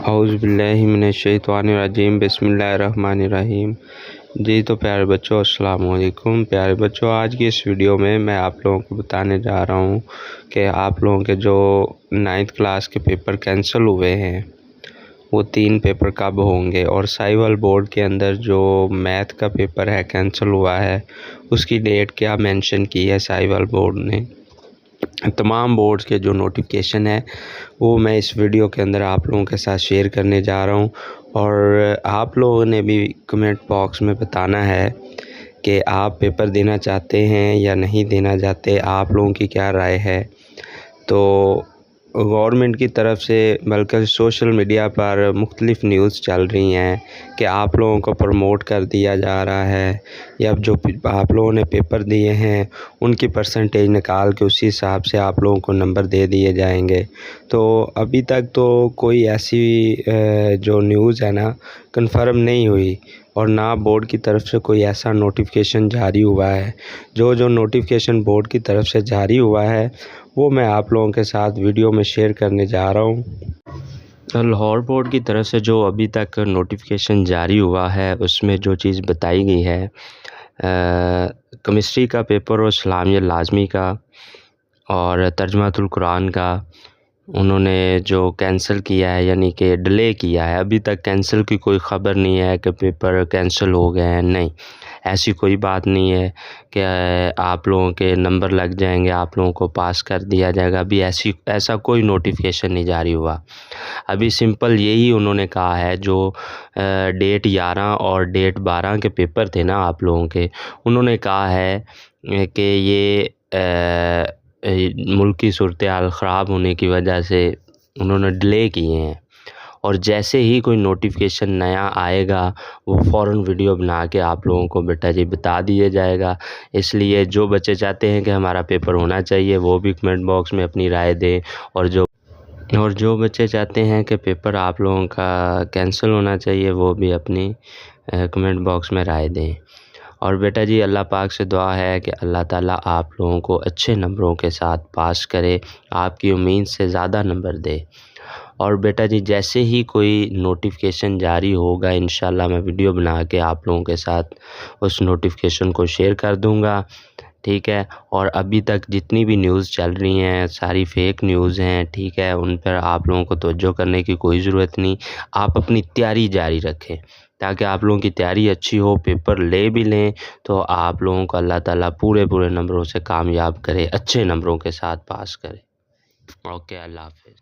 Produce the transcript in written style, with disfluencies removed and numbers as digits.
اعوذ باللہ من الشیطان الرجیم، بسم اللہ الرحمن الرحیم۔ جی تو پیارے بچوں، السلام علیکم۔ پیارے بچوں، آج کی اس ویڈیو میں آپ لوگوں کو بتانے جا رہا ہوں کہ آپ لوگوں کے جو 9th کلاس کے پیپر کینسل ہوئے ہیں وہ 3 پیپر کب ہوں گے، اور سائیول بورڈ کے اندر جو میتھ کا پیپر ہے کینسل ہوا ہے اس کی ڈیٹ کیا مینشن کی ہے سائیول بورڈ نے۔ تمام بورڈز کے جو نوٹیفیکیشن ہے وہ میں اس ویڈیو کے اندر آپ لوگوں کے ساتھ شیئر کرنے جا رہا ہوں، اور آپ لوگوں نے بھی کمنٹ باکس میں بتانا ہے کہ آپ پیپر دینا چاہتے ہیں یا نہیں دینا چاہتے، آپ لوگوں کی کیا رائے ہے۔ تو گورنمنٹ کی طرف سے بلکہ سوشل میڈیا پر مختلف نیوز چل رہی ہیں کہ آپ لوگوں کو پروموٹ کر دیا جا رہا ہے، یا جو آپ لوگوں نے پیپر دیے ہیں ان کی پرسنٹیج نکال کے اسی حساب سے آپ لوگوں کو نمبر دے دیے جائیں گے۔ تو ابھی تک تو کوئی ایسی جو نیوز ہے نا کنفرم نہیں ہوئی، اور نہ بورڈ کی طرف سے کوئی ایسا نوٹیفیکیشن جاری ہوا ہے۔ جو نوٹیفیکیشن بورڈ کی طرف سے جاری ہوا ہے وہ میں آپ لوگوں کے ساتھ ویڈیو میں شیئر کرنے جا رہا ہوں۔ لاہور بورڈ کی طرف سے جو ابھی تک نوٹیفیکیشن جاری ہوا ہے اس میں جو چیز بتائی گئی ہے، کیمسٹری کا پیپر اور اسلامیہ لازمی کا اور ترجمہ القرآن کا انہوں نے جو کینسل کیا ہے، یعنی کہ ڈیلے کیا ہے۔ ابھی تک کینسل کی کوئی خبر نہیں ہے کہ پیپر کینسل ہو گئے ہیں، نہیں، ایسی کوئی بات نہیں ہے کہ آپ لوگوں کے نمبر لگ جائیں گے، آپ لوگوں کو پاس کر دیا جائے گا۔ ابھی ایسا کوئی نوٹیفیکیشن نہیں جاری ہوا۔ ابھی سمپل یہی انہوں نے کہا ہے، جو ڈیٹ 11 اور ڈیٹ 12 کے پیپر تھے نا آپ لوگوں کے، انہوں نے کہا ہے کہ یہ ملکی صورتحال خراب ہونے کی وجہ سے انہوں نے ڈیلے کیے ہیں، اور جیسے ہی کوئی نوٹیفیکیشن نیا آئے گا وہ فوراً ویڈیو بنا کے آپ لوگوں کو بیٹا جی بتا دیا جائے گا۔ اس لیے جو بچے چاہتے ہیں کہ ہمارا پیپر ہونا چاہیے وہ بھی کمنٹ باکس میں اپنی رائے دیں، اور جو بچے چاہتے ہیں کہ پیپر آپ لوگوں کا کینسل ہونا چاہیے وہ بھی اپنی کمنٹ باکس میں رائے دیں۔ اور بیٹا جی اللہ پاک سے دعا ہے کہ اللہ تعالیٰ آپ لوگوں کو اچھے نمبروں کے ساتھ پاس کرے، آپ کی امید سے زیادہ نمبر دے۔ اور بیٹا جی جیسے ہی کوئی نوٹیفیکیشن جاری ہوگا انشاءاللہ میں ویڈیو بنا کے آپ لوگوں کے ساتھ اس نوٹیفیکیشن کو شیئر کر دوں گا، ٹھیک ہے۔ اور ابھی تک جتنی بھی نیوز چل رہی ہیں ساری فیک نیوز ہیں، ٹھیک ہے، ان پر آپ لوگوں کو توجہ کرنے کی کوئی ضرورت نہیں۔ آپ اپنی تیاری جاری رکھیں تاکہ آپ لوگوں کی تیاری اچھی ہو، پیپر لے بھی لیں تو آپ لوگوں کو اللہ تعالیٰ پورے نمبروں سے کامیاب کرے، اچھے نمبروں کے ساتھ پاس کرے۔ اوکے، اللہ حافظ۔